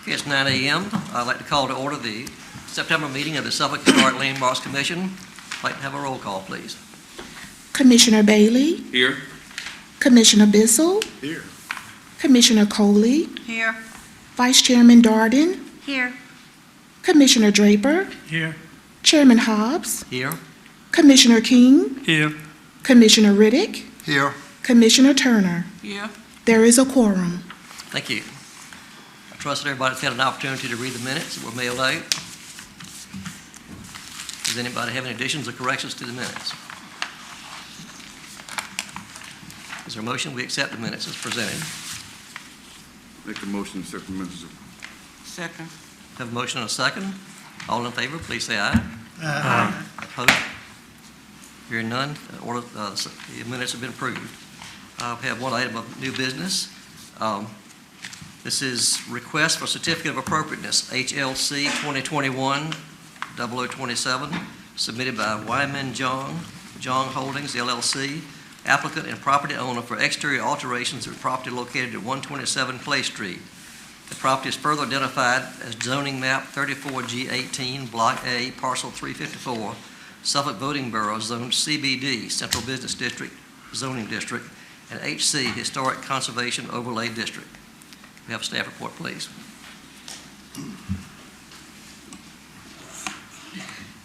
Okay, it's 9 a.m. I'd like to call to order the September meeting of the Suffolk Historic Landmarks Commission. I'd like to have a roll call, please. Commissioner Bailey, Here. Commissioner Bissell, Here. Commissioner Coley, Here. Vice Chairman Darden, Here. Commissioner Draper, Here. Chairman Hobbs, Here. Commissioner King, Here. Commissioner Riddick, Here. Commissioner Turner. Here. There is a quorum. Thank you. I trust that everybody's had an opportunity to read the minutes that were mailed out. Does anybody have any additions or corrections to the minutes? Is there a motion we accept the minutes as presented? Make a motion to accept the minutes. Second. Have a motion and a second. All in favor, please say aye. Aye. Opposed? Hearing none, the minutes have been approved. We have one item of new business. This is request for certificate of appropriateness, HLC 2021-0027, submitted by Wyman Jong Holdings, LLC, applicant and property owner for exterior alterations of property located at 127 Clay Street. The property is further identified as zoning map 34G18, Block A, Parcel 354, Suffolk Voting Borough, Zone CBD, Central Business District, Zoning District, and HC, Historic Conservation Overlay District. We have a staff report, please.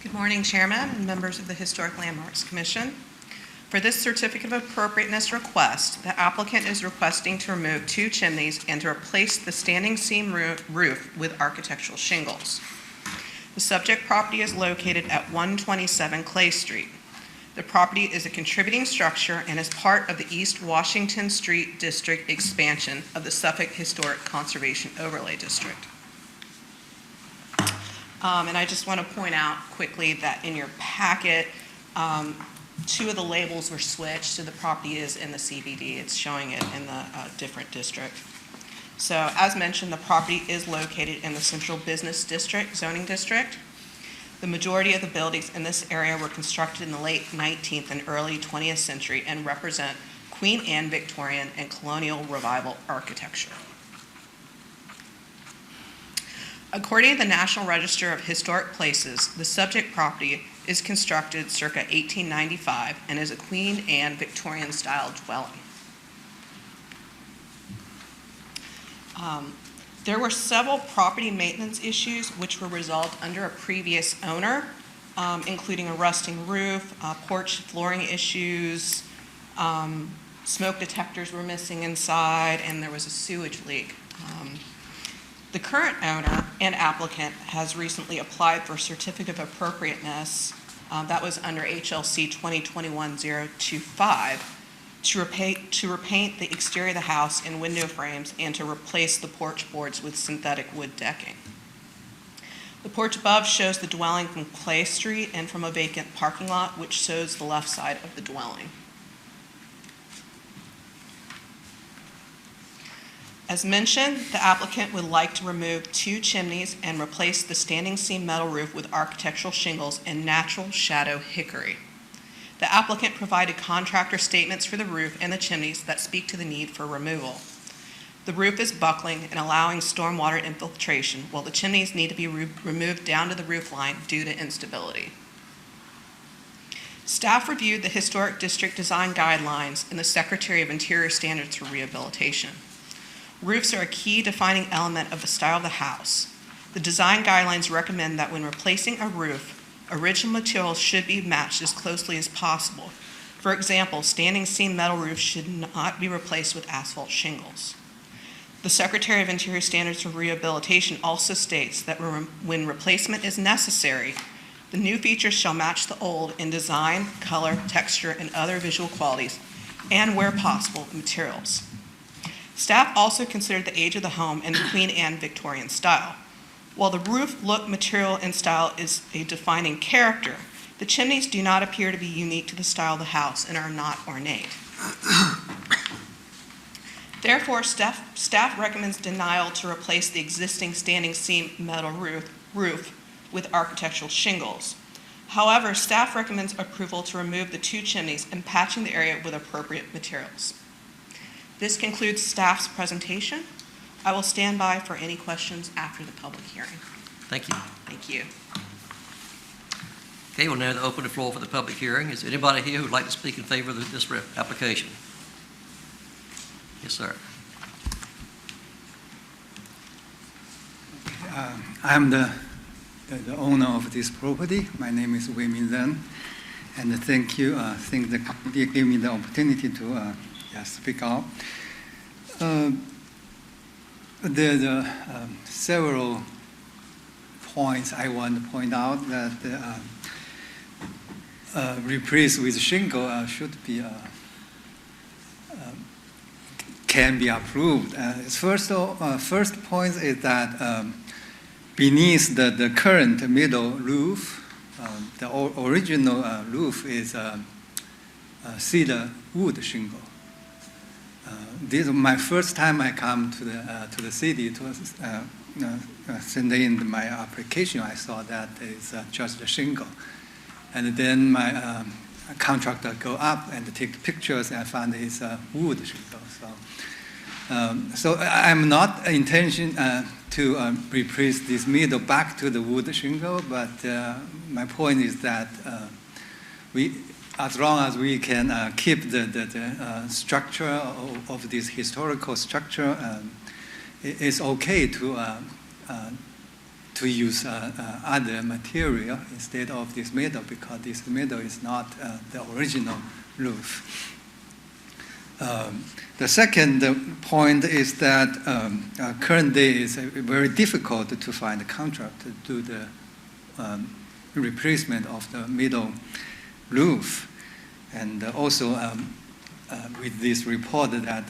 Good morning, Chairman and members of the Historic Landmarks Commission. For this certificate of appropriateness request, the applicant is requesting to remove 2 chimneys and to replace the standing seam roof with architectural shingles. The subject property is located at 127 Clay Street. The property is a contributing structure and is part of the East Washington Street District expansion of the Suffolk Historic Conservation Overlay District. And I just want to point out quickly that in your packet, 2 of the labels were switched, so the property is in the CBD. It's showing it in the different district. So as mentioned, the property is located in the Central Business District, Zoning District. The majority of the buildings in this area were constructed in the late 19th and early 20th century and represent Queen Anne Victorian and Colonial Revival architecture. According to the National Register of Historic Places, the subject property is constructed circa 1895 and is a Queen Anne Victorian style dwelling. There were several property maintenance issues which were resolved under a previous owner, including a rusting roof, porch flooring issues, smoke detectors were missing inside, and there was a sewage leak. The current owner and applicant has recently applied for certificate of appropriateness, that was under HLC 2021-025, to repaint the exterior of the house in window frames and to replace the porch boards with synthetic wood decking. The porch above shows the dwelling from Clay Street and from a vacant parking lot, which shows the left side of the dwelling. As mentioned, the applicant would like to remove 2 chimneys and replace the standing seam metal roof with architectural shingles and natural shadow hickory. The applicant provided contractor statements for the roof and the chimneys that speak to the need for removal. The roof is buckling and allowing stormwater infiltration, while the chimneys need to be removed down to the roof line due to instability. Staff reviewed the Historic District Design Guidelines and the Secretary of Interior Standards for Rehabilitation. Roofs are a key defining element of the style of the house. The design guidelines recommend that when replacing a roof, original materials should be matched as closely as possible. For example, standing seam metal roofs should not be replaced with asphalt shingles. The Secretary of Interior Standards for Rehabilitation also states that when replacement is necessary, the new features shall match the old in design, color, texture, and other visual qualities, and where possible, materials. Staff also considered the age of the home and the Queen Anne Victorian style. While the roof look, material, and style is a defining character, the chimneys do not appear to be unique to the style of the house and are not ornate. Therefore, staff recommends denial to replace the existing standing seam metal roof with architectural shingles. However, staff recommends approval to remove the 2 chimneys and patching the area with appropriate materials. This concludes staff's presentation. I will stand by for any questions after the public hearing. Thank you. Thank you. Okay, we'll now open the floor for the public hearing. Is there anybody here who'd like to speak in favor of this application? Yes, sir. I'm the owner of this property. My name is Wei Min Zhen, and thank you. Thank the company gave me the opportunity to speak out. There are several points I want to point out that replace with shingle should be can be approved. First point is that beneath the current middle roof, the original roof is cedar wood shingle. This is my first time I come to the city to send in my application. I saw that it's just a shingle, and then my contractor go up and take pictures and found it's wood shingle. So I'm not intention to replace this middle back to the wood shingle, but my point is that as long as we can keep the structure of this historical structure, it's okay to use other material instead of this middle, because this middle is not the original roof. The second point is that currently it's very difficult to find a contract to do the replacement of the middle roof. And also with this report that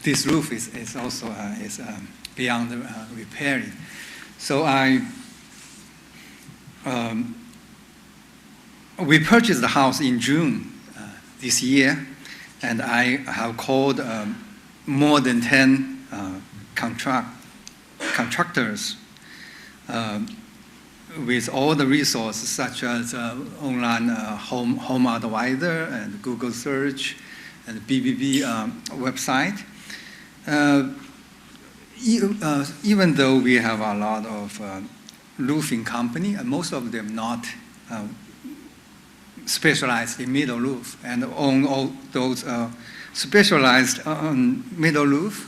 this roof is also beyond repairing. So we purchased the house in June this year, and I have called more than 10 contractors with all the resources such as online home advisor and Google search and BBB website. Even though we have a lot of roofing company, and most of them not specialized in middle roof, and on all those specialized middle roof,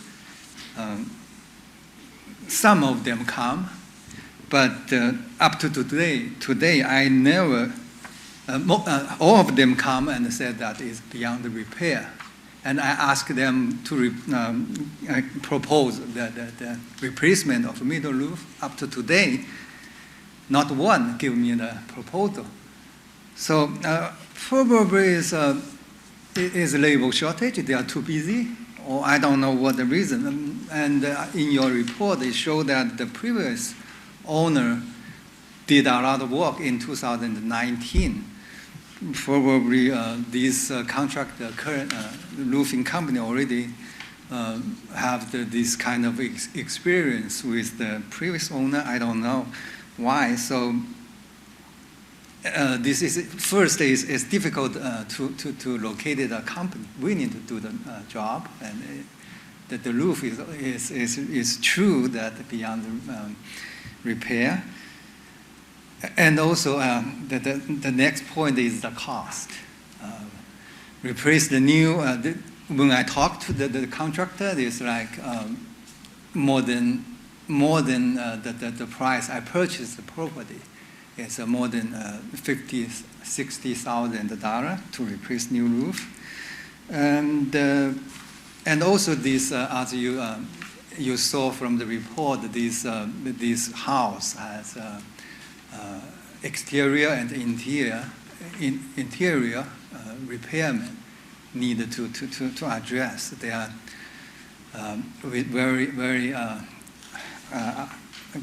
some of them come, but up to today I never, all of them come and said that is beyond the repair. And I asked them to propose the replacement of middle roof. Up to today, not one give me the proposal. So probably is labor shortage. They are too busy, or I don't know what the reason. And in your report, it showed that the previous owner did a lot of work in 2019. Probably this contractor, current roofing company already have this kind of experience with the previous owner. I don't know why. So this is first is difficult to locate a company willing to do the job, and that the roof is true that beyond repair. And also, the next point is the cost. Replace the new. When I talked to the contractor, it's like more than the price I purchased the property. It's more than $60,000 to replace new roof, and also this as you saw from the report, this house has. Exterior and interior repairment needed to address. They are very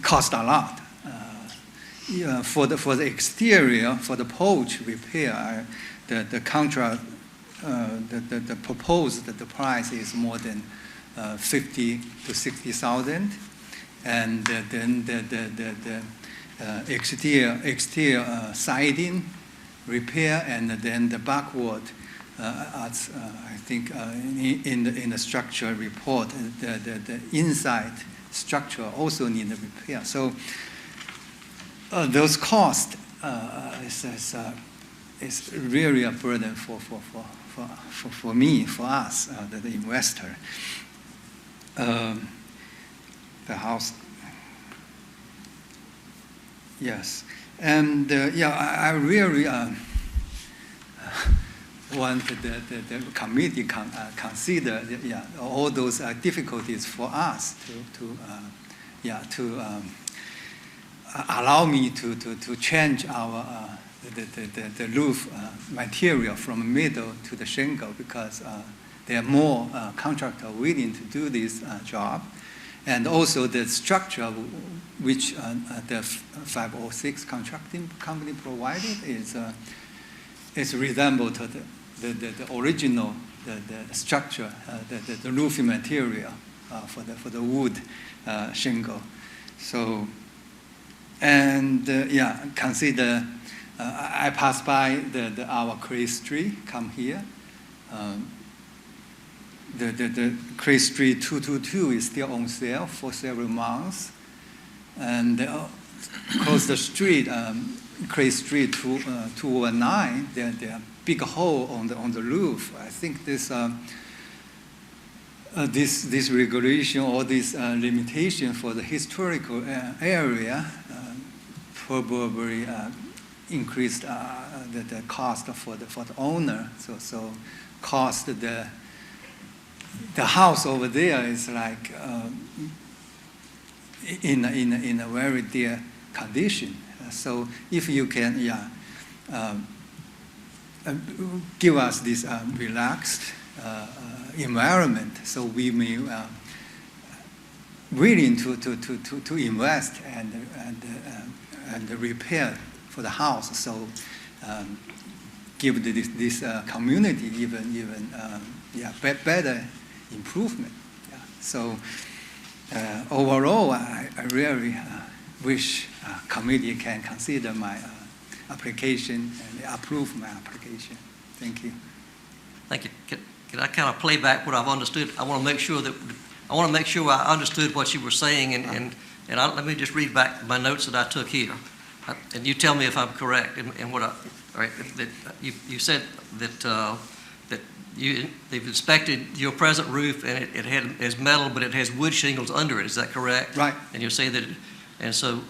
cost a lot. For the exterior, for the porch repair, the contract the proposed the price is more than 50 to 60,000, and then the exterior siding repair, and then the backward I think in the structure report, the inside structure also need repair. So those costs is really a burden for me, for us, the investor. The house, yes, and I really want the committee consider all those difficulties for us to allow me to change our the roof material from metal to the shingle, because there are more contractors willing to do this job. And also the structure which the 506 contracting company provided is resemble to the original the structure, the roofing material for the wood shingle. So, and consider I passed by our Cray Street, come here. The Cray Street 222 is still on sale for several months, and across the street, Cray Street 219, there are big hole on the roof. I think this regulation or this limitation for the historical area probably increased the cost for the owner. So cost the house over there is like in a very dear condition. So if you can give us this relaxed environment, so we may willing to invest and repair for the house. So give this community even better improvement. Yeah. So overall, I really wish committee can consider my application and approve my application. Thank you. Thank you. Can I kind of play back what I've understood? I want to make sure I understood what you were saying, and let me just read back my notes that I took here, and you tell me if I'm correct in what all right. That you said that they've inspected your present roof, and it has metal, but it has wood shingles under it. Is that correct? Right. And you say that, and so.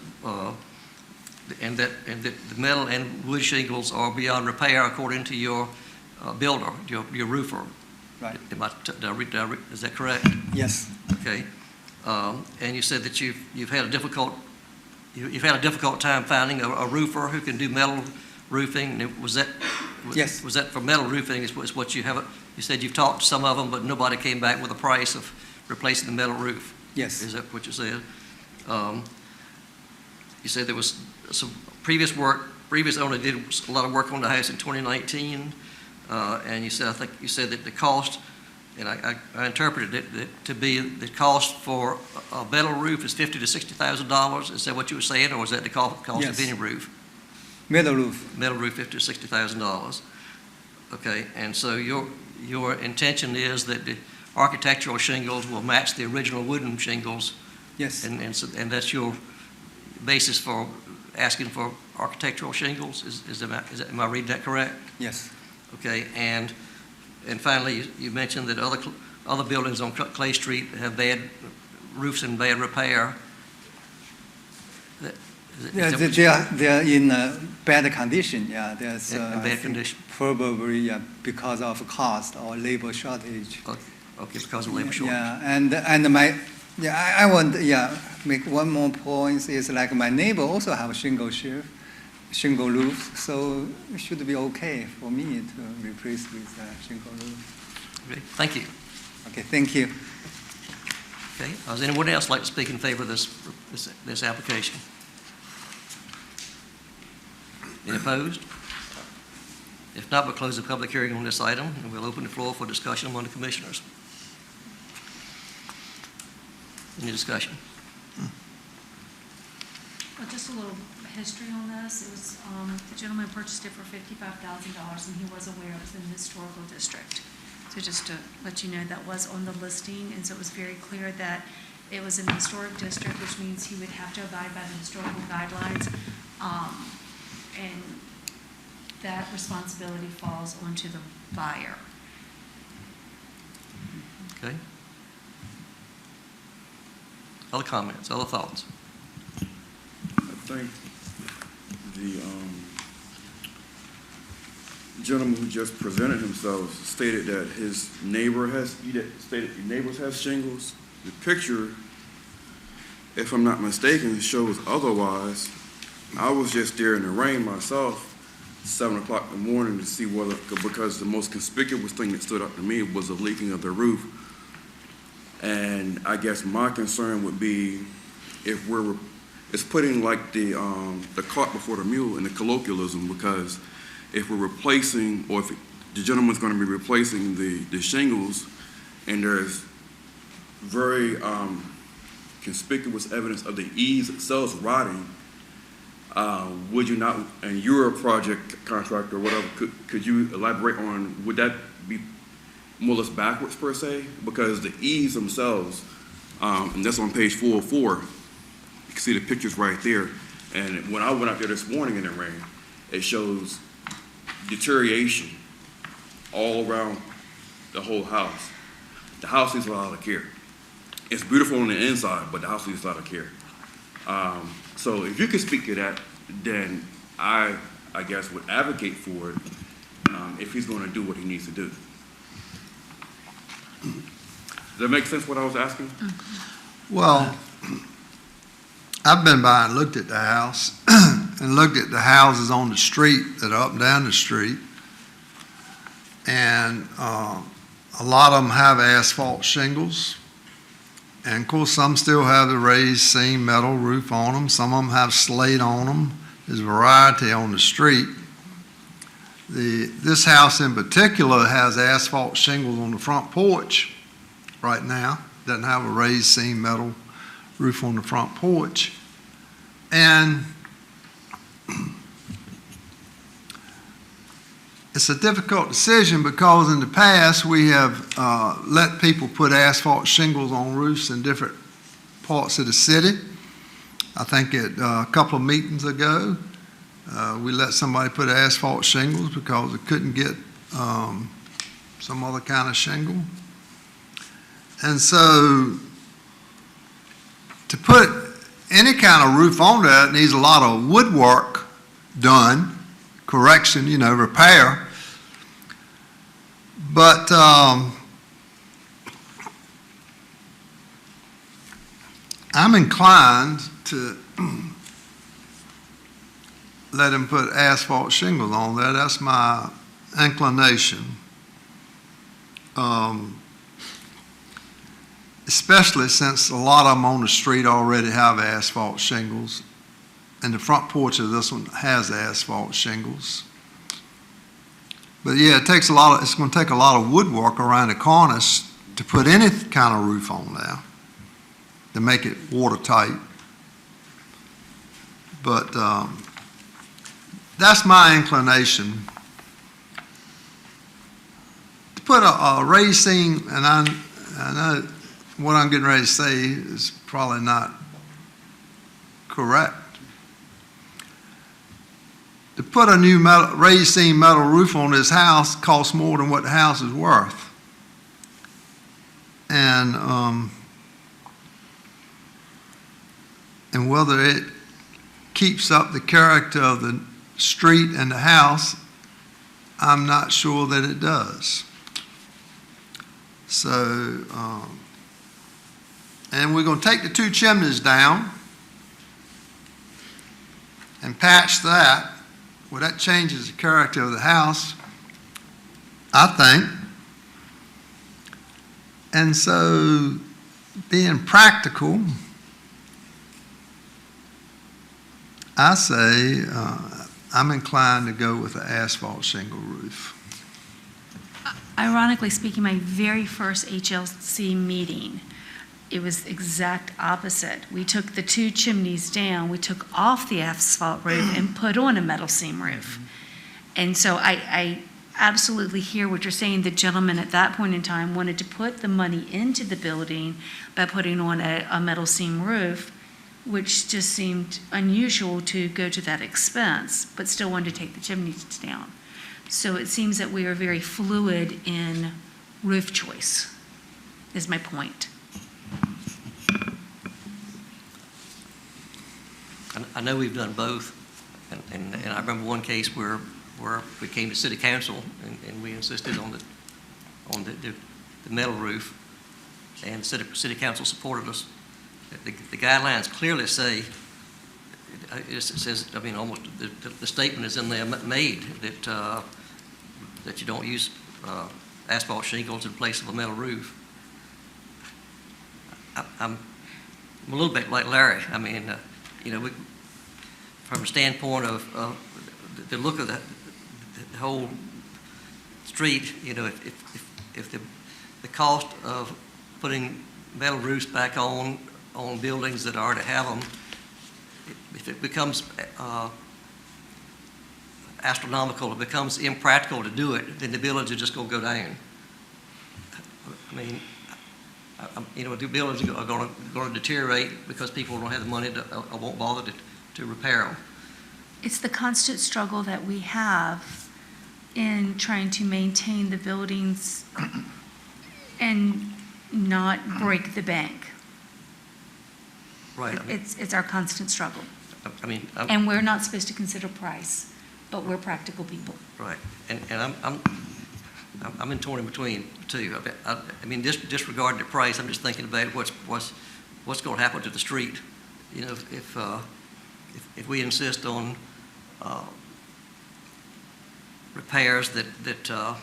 And that the metal and wood shingles are beyond repair according to your builder, your roofer. Right. Is that correct? Yes. Okay. And you said that you've had a difficult time finding a roofer who can do metal roofing. Was that for metal roofing? Is what you have? You said you've talked to some of them, but nobody came back with a price of replacing the metal roof. Yes. Is that what you said? You said there was some previous owner did a lot of work on the house in 2019, and I think you said that the cost, and I interpreted it to be the cost for a metal roof is $50,000 to $60,000. Is that what you were saying, or was that the cost of any roof? Metal roof. Metal roof, $50,000 to $60,000. Okay, and so your intention is that the architectural shingles will match the original wooden shingles. Yes. And that's your basis for asking for architectural shingles? Am I reading that correct? Yes. Okay, and finally, you mentioned that other buildings on Clay Street have bad roofs in bad repair. They're in bad condition. Yeah, there's bad condition. Probably because of cost or labor shortage. Okay, because of labor shortage. Yeah, I want make one more point is like my neighbor also have a shingle roof, so it should be okay for me to replace with shingle roof. Okay, thank you. Okay, thank you. Okay, does anyone else like to speak in favor of this application? Any opposed? If not, we'll close the public hearing on this item, and we'll open the floor for discussion among the commissioners. Any discussion? Well, just a little history on this. It was, the gentleman purchased it for $55,000, and he was aware it was in the historical district. So just to let you know, that was on the listing, and so it was very clear that it was in the historic district, which means he would have to abide by the historical guidelines. And that responsibility falls onto the buyer. Okay. Other comments, other thoughts? I think the gentleman who just presented himself stated that his neighbor stated neighbors have shingles. The picture, if I'm not mistaken, shows otherwise. I was just there in the rain myself, 7 o'clock in the morning, to see whether, because the most conspicuous thing that stood out to me was the leaking of the roof. And I guess my concern would be if it's putting like the cart before the mule in the colloquialism, because if we're replacing, or if the gentleman's going to be replacing the shingles, and there's very conspicuous evidence of the eaves itself rotting, would you not, and you're a project contractor or whatever, could you elaborate on, would that be more or less backwards per se? Because the eaves themselves, and that's on page 404, you can see the pictures right there. And when I went out there this morning in the rain, it shows deterioration all around the whole house. The house needs a lot of care. It's beautiful on the inside, but the house needs a lot of care. So if you could speak to that, then I guess would advocate for it if he's going to do what he needs to do. Does that make sense what I was asking? Well, I've been by and looked at the house and looked at the houses on the street that are up and down the street. And a lot of them have asphalt shingles. And of course, some still have the raised seam metal roof on them. Some of them have slate on them. There's a variety on the street. This house in particular has asphalt shingles on the front porch right now. Doesn't have a raised seam metal roof on the front porch. And it's a difficult decision because in the past we have let people put asphalt shingles on roofs in different parts of the city. I think at a couple of meetings ago, we let somebody put asphalt shingles because they couldn't get some other kind of shingle. And so to put any kind of roof on that needs a lot of woodwork done, correction, repair. But I'm inclined to let him put asphalt shingles on there. That's my inclination. Especially since a lot of them on the street already have asphalt shingles. And the front porch of this one has asphalt shingles. But yeah, it's going to take a lot of woodwork around the cornice to put any kind of roof on there to make it watertight. But that's my inclination. To put a raised seam, and I know what I'm getting ready to say is probably not correct. To put a new raised seam metal roof on this house costs more than what the house is worth. And whether it keeps up the character of the street and the house, I'm not sure that it does. So, and we're going to take the two chimneys down and patch that. Well, that changes the character of the house, I think. And so, being practical, I say I'm inclined to go with an asphalt shingle roof. Ironically speaking, my very first HLC meeting, it was exact opposite. We took the 2 chimneys down, we took off the asphalt roof and put on a metal seam roof. And so I absolutely hear what you're saying. The gentleman at that point in time wanted to put the money into the building by putting on a metal seam roof, which just seemed unusual to go to that expense, but still wanted to take the chimneys down. So it seems that we are very fluid in roof choice, is my point. I know we've done both, and I remember one case where we came to city council and we insisted on the metal roof, and city council supported us. The guidelines clearly say, it says, I mean, almost, the statement is in there made that you don't use asphalt shingles in place of a metal roof. I'm a little bit like Larry. I mean, from the standpoint of the look of the whole street, if the cost of putting metal roofs back on buildings that already have them, if it becomes astronomical, it becomes impractical to do it, then the buildings are just going to go down. I mean, the buildings are going to deteriorate because people don't have the money or won't bother to repair them. It's the constant struggle that we have in trying to maintain the buildings and not break the bank. Right. It's our constant struggle. I mean, And we're not supposed to consider price, but we're practical people. right, and I'm in torn in between too. I mean, disregarding the price, I'm just thinking about what's going to happen to the street. If we insist on repairs that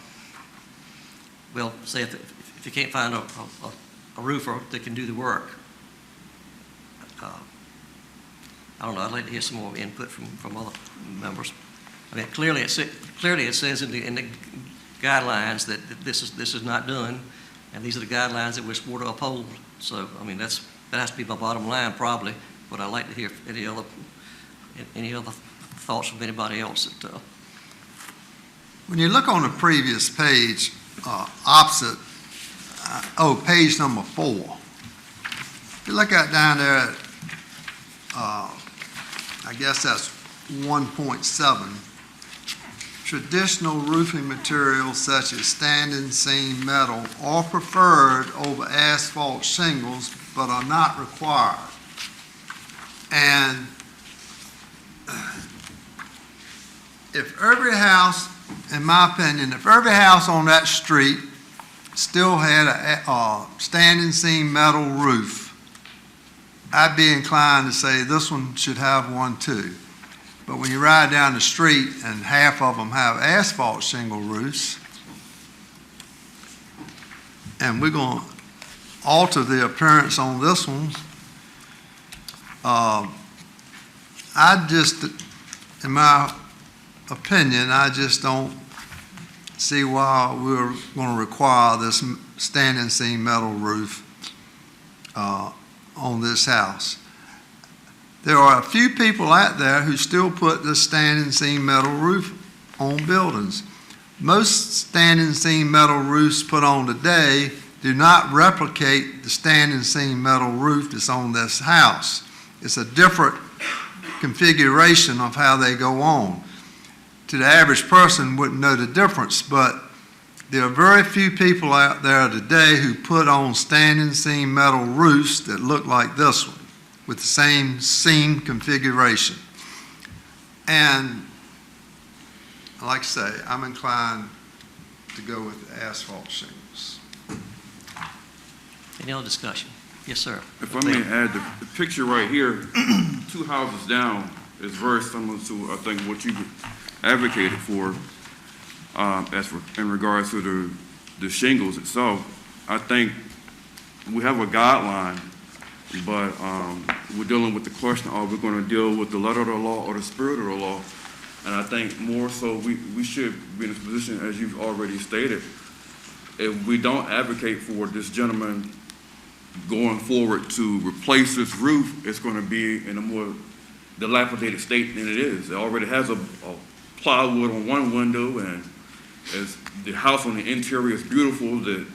well, say if you can't find a roofer that can do the work, I don't know. I'd like to hear some more input from other members. I mean, clearly it says in the guidelines that this is not done, and these are the guidelines that we're supposed to uphold. So, I mean, that has to be my bottom line probably. But I'd like to hear any other thoughts from anybody else. When you look on the previous page, opposite, page number 4, if you look at down there at, I guess that's 1.7, traditional roofing materials such as standing seam metal are preferred over asphalt shingles, but are not required. And if every house, in my opinion, if every house on that street still had a standing seam metal roof, I'd be inclined to say this one should have one too. But when you ride down the street and half of them have asphalt shingle roofs, and we're going to alter the appearance on this one, I just, in my opinion, I just don't see why we're going to require this standing seam metal roof on this house. There are a few people out there who still put the standing seam metal roof on buildings. Most standing seam metal roofs put on today do not replicate the standing seam metal roof that's on this house. It's a different configuration of how they go on. To the average person wouldn't know the difference, but there are very few people out there today who put on standing seam metal roofs that look like this one, with the same seam configuration. And like I say, I'm inclined to go with asphalt shingles. Any other discussion? Yes, sir. If I may add, the picture right here, 2 houses down, is very similar to, I think, what you advocated for, in regards to the shingles itself. I think we have a guideline, but we're dealing with the question, are we going to deal with the letter of the law or the spirit of the law? And I think more so we should be in a position, as you've already stated, if we don't advocate for this gentleman going forward to replace this roof, it's going to be in a more dilapidated state than it is. It already has a plywood on one window, and as the house on the interior is beautiful, the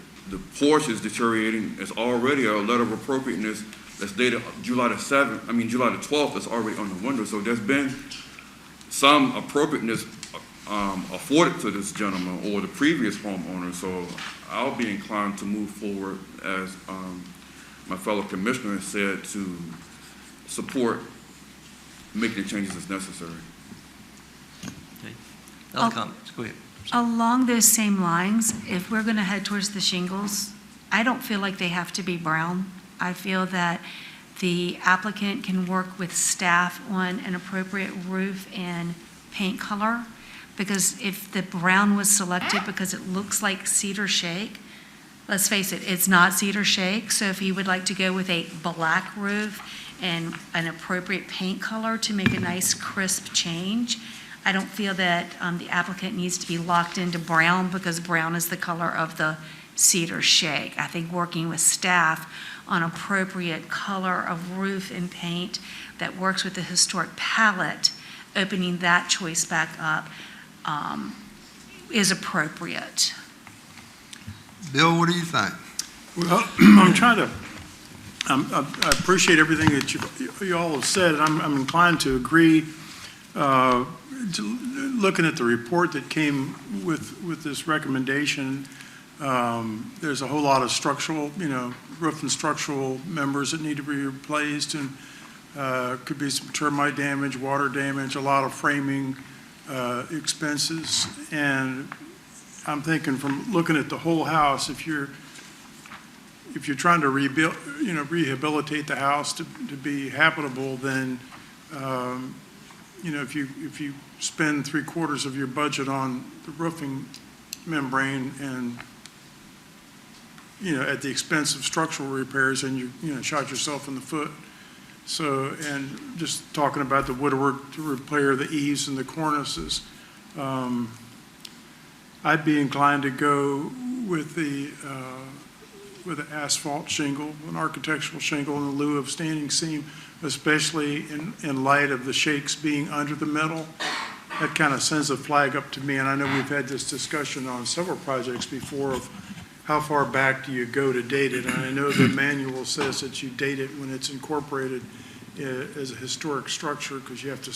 porch is deteriorating. It's already a letter of appropriateness that's dated July the 12th, that's already on the window. So there's been some appropriateness afforded to this gentleman or the previous homeowner. So I'll be inclined to move forward, as my fellow commissioner said, to support making the changes as necessary. Other comments? Go ahead. Along those same lines, if we're going to head towards the shingles, I don't feel like they have to be brown. I feel that the applicant can work with staff on an appropriate roof and paint color, because if the brown was selected because it looks like cedar shake, let's face it, it's not cedar shake. So if he would like to go with a black roof and an appropriate paint color to make a nice crisp change, I don't feel that the applicant needs to be locked into brown because brown is the color of the cedar shake. I think working with staff on appropriate color of roof and paint that works with the historic palette, opening that choice back up is appropriate. Bill, what do you think? Well, I appreciate everything that you all have said, and I'm inclined to agree. Looking at the report that came with this recommendation, there's a whole lot of structural, roof and structural members that need to be replaced, and could be some termite damage, water damage, a lot of framing expenses. And I'm thinking, from looking at the whole house, if you're trying to rebuild, rehabilitate the house to be habitable, then if you spend 3/4 of your budget on the roofing membrane and at the expense of structural repairs, and you shot yourself in the foot. So, and just talking about the woodwork to repair the eaves and the cornices, I'd be inclined to go with an asphalt shingle, an architectural shingle in lieu of standing seam, especially in light of the shakes being under the metal. That kind of sends a flag up to me, and I know we've had this discussion on several projects before of how far back do you go to date it. And I know the manual says that you date it when it's incorporated as a historic structure, because you have to,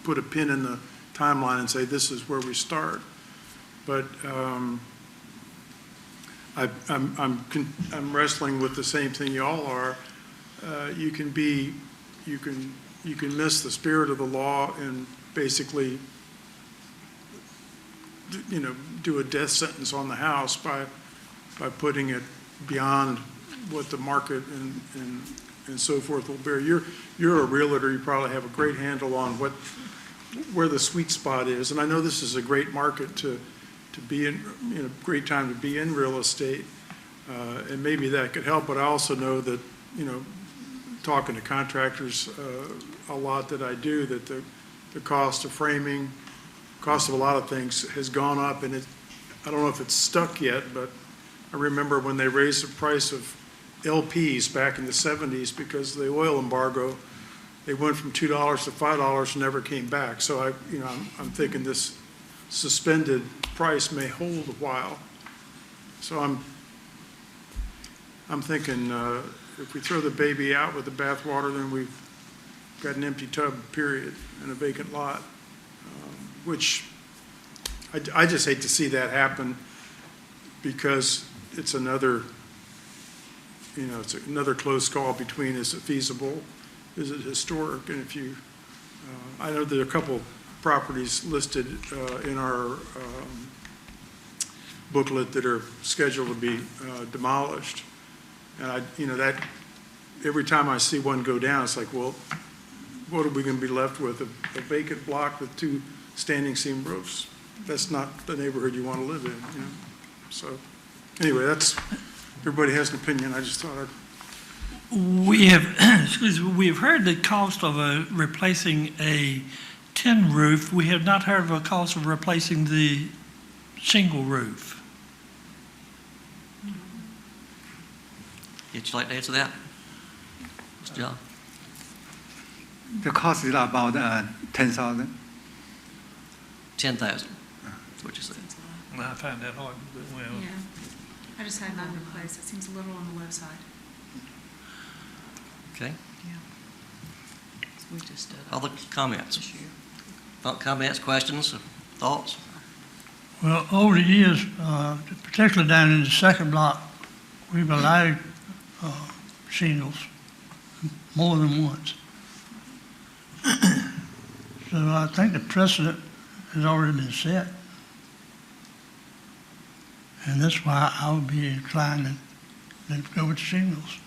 put a pin in the timeline and say this is where we start. But I'm wrestling with the same thing you all are. You can miss the spirit of the law and basically, do a death sentence on the house by putting it beyond what the market and so forth will bear. You're a realtor. You probably have a great handle on where the sweet spot is. And I know this is a great market to be in, great time to be in real estate, and maybe that could help. But I also know that, talking to contractors a lot that I do, that the cost of framing, cost of a lot of things has gone up, and I don't know if it's stuck yet, but I remember when they raised the price of LPs back in the 70s because of the oil embargo, they went from $2 to $5 and never came back. So I'm thinking this suspended price may hold a while. So I'm thinking if we throw the baby out with the bathwater, then we've got an empty tub, period, and a vacant lot, which I just hate to see that happen, because it's another close call between, is it feasible, is it historic, and if you, I know there are a couple properties listed in our booklet that are scheduled to be demolished, and that every time I see one go down, it's like, well, what are we going to be left with? A vacant block with 2 standing seam roofs. That's not the neighborhood you want to live in. So anyway, everybody has an opinion. I just thought we have we have heard the cost of replacing a tin roof. We have not heard of a cost of replacing the shingle roof. Would you like to answer that? Mr. John? The cost is about 10,000. 10,000, that's what you said. I find that hard, but well. Yeah. I just had mine replaced. It seems a little on the low side. Okay. We just did it Other comments? this year. Comments, questions, thoughts? Well, over the years, particularly down in the second block, we've allowed shingles more than once. So I think the precedent has already been set. And that's why I would be inclined to go with shingles.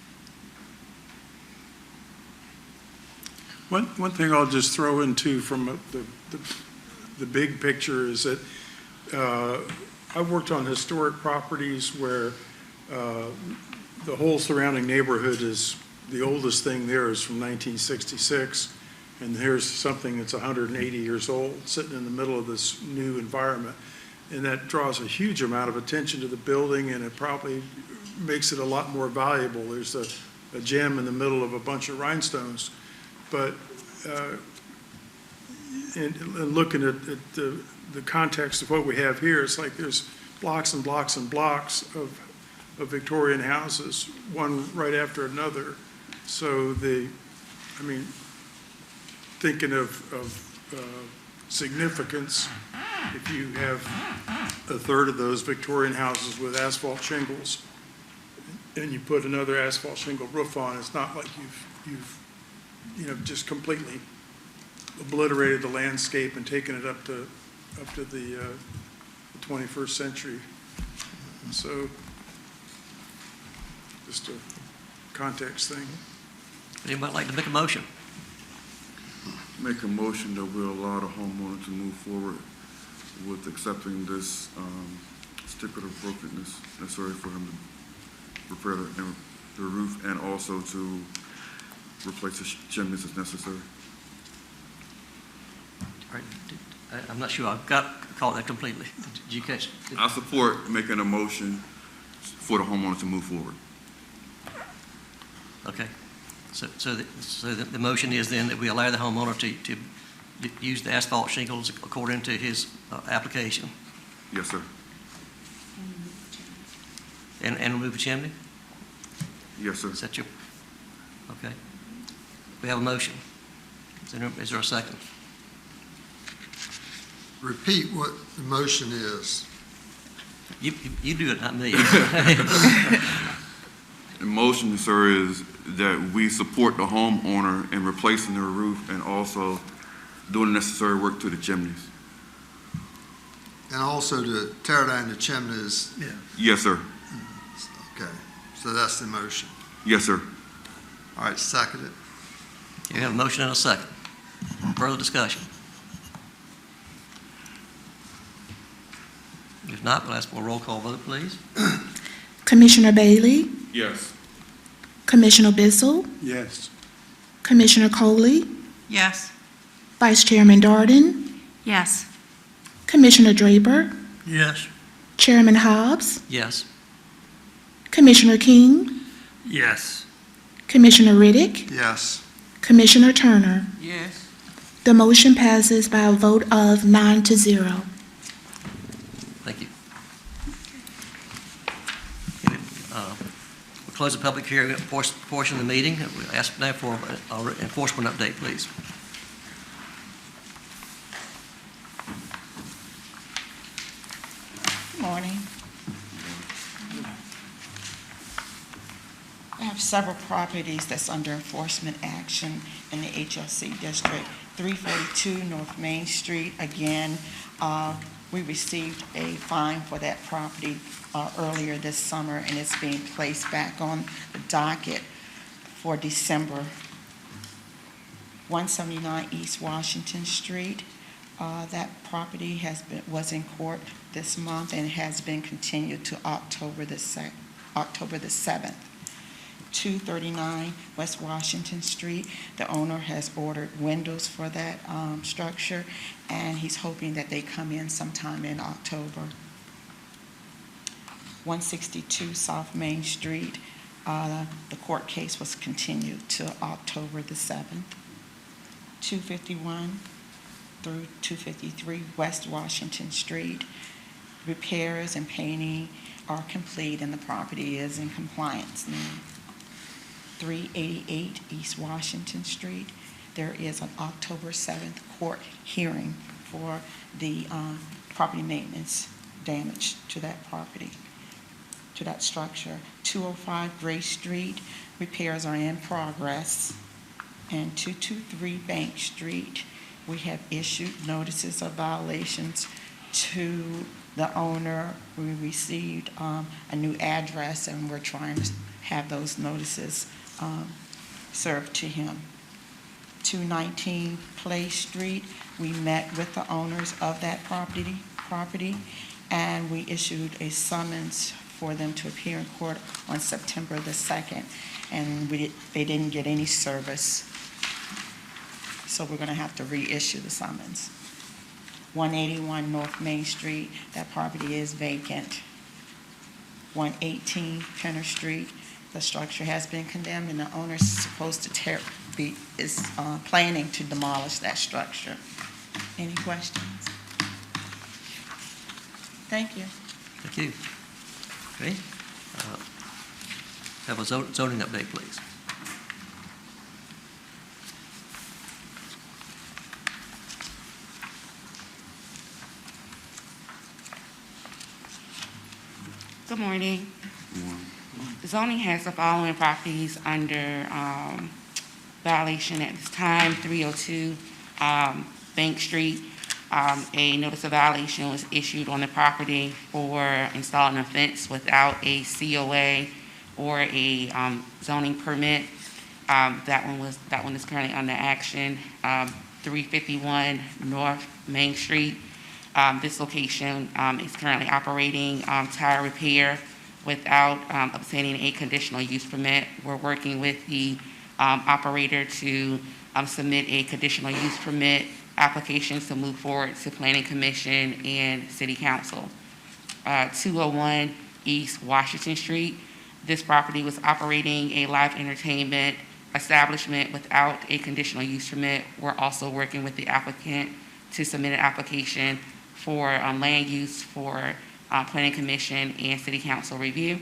One thing I'll just throw in too from the big picture is that I've worked on historic properties where the whole surrounding neighborhood is, the oldest thing there is from 1966, and here's something that's 180 years old sitting in the middle of this new environment. And that draws a huge amount of attention to the building, and it probably makes it a lot more valuable. There's a gem in the middle of a bunch of rhinestones. But in looking at the context of what we have here, it's like there's blocks and blocks and blocks of Victorian houses, one right after another. So thinking of significance, if you have a third of those Victorian houses with asphalt shingles, and you put another asphalt shingle roof on, it's not like you've just completely obliterated the landscape and taken it up to the 21st century. So, just a context thing. Anybody like to make a motion? Make a motion that we allow the homeowner to move forward with accepting this certificate of appropriateness necessary for him to repair the roof and also to replace the chimneys as necessary. All right. I'm not sure I caught that completely. Did you catch it? I support making a motion for the homeowner to move forward. Okay. So the motion is then that we allow the homeowner to use the asphalt shingles according to his application Yes, sir. and remove the chimney? Yes, sir. Is that your, okay. We have a motion. Is there a second? Repeat what the motion is. You do it, not me. The motion, sir, is that we support the homeowner in replacing the roof and also doing the necessary work to the chimneys. And also to tear down the chimneys. Yeah. Yes, sir. Okay, so that's the motion. Yes, sir. All right, second it. You have a motion and a second. Further discussion? If not, we'll ask for a roll call vote, please. Commissioner Bailey, Yes. Commissioner Bissell, Yes. Commissioner Coley, Yes. Vice Chairman Darden, Yes. Commissioner Draper, Yes. Chairman Hobbs, Yes. Commissioner King, Yes. Commissioner Riddick, Yes. Commissioner Turner. Yes. The motion passes by a vote of 9-0. Thank you. We'll close the public hearing portion of the meeting. We ask now for an enforcement update, please. Morning. I have several properties that's under enforcement action in the HLC district. 342 North Main Street, again, we received a fine for that property earlier this summer, and it's being placed back on the docket for December. 179 East Washington Street, that property was in court this month and has been continued to October the 7th. 239 West Washington Street, the owner has ordered windows for that structure, and he's hoping that they come in sometime in October. 162 South Main Street, The court case was continued to October the 7th. 251 through 253 West Washington Street. Repairs and painting are complete and the property is in compliance now. 388 East Washington Street. There is an October 7th court hearing for the property maintenance damage to that property, to that structure. 205 Gray Street, repairs are in progress. And 223 Bank Street, we have issued notices of violations to the owner. We received a new address, and we're trying to have those notices served to him. 219 Play Street, we met with the owners of that property, and we issued a summons for them to appear in court on September the 2nd, and they didn't get any service. So we're going to have to reissue the summons. 181 North Main Street, that property is vacant. 118 Penner Street, the structure has been condemned and the owner is supposed to planning to demolish that structure. Any questions? Thank you. Thank you. Okay. Have a zoning update, please. Good morning. Zoning has the following properties under violation at this time. 302 Bank Street. A notice of violation was issued on the property for installing a fence without a COA or a zoning permit. That one is currently under action. 351 North Main Street. This location is currently operating tire repair without obtaining a conditional use permit. We're working with the operator to submit a conditional use permit applications to move forward to Planning Commission and City Council. 201 East Washington Street. This property was operating a live entertainment establishment without a conditional use permit. We're also working with the applicant to submit an application for land use for Planning Commission and City Council review.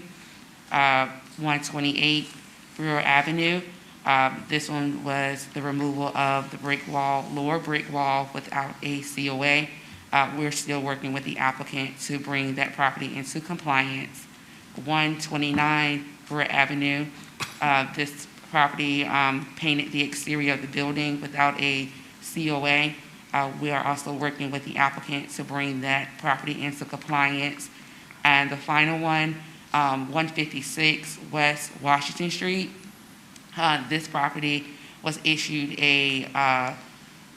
128 Brewer Avenue. This one was the removal of the lower brick wall without a COA. We're still working with the applicant to bring that property into compliance. 129 Brewer Avenue. This property painted the exterior of the building without a COA. We are also working with the applicant to bring that property into compliance. And the final one, 156 West Washington Street. This property was issued a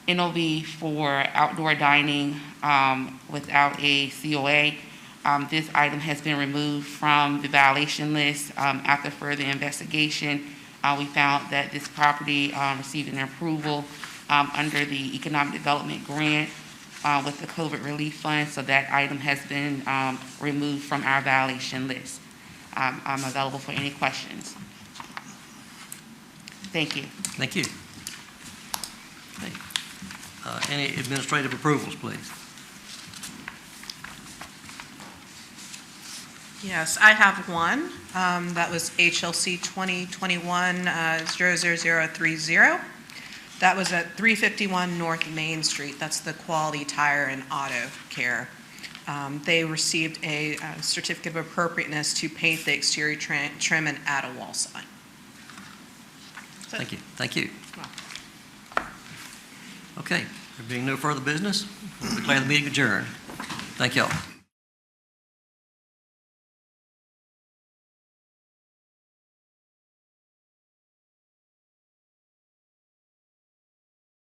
NOV for outdoor dining without a COA. This item has been removed from the violation list. After further investigation, we found that this property received an approval under the Economic Development Grant with the COVID Relief Fund, so that item has been removed from our violation list. I'm available for any questions. Thank you. Thank you. Okay. Any administrative approvals, please? Yes, I have one. That was HLC 2021-00030. That was at 351 North Main Street. That's the Quality Tire and Auto Care. They received a certificate of appropriateness to paint the exterior trim and add a wall sign. Thank you. Thank you. Okay, there being no further business, we'll declare the meeting adjourned. Thank y'all.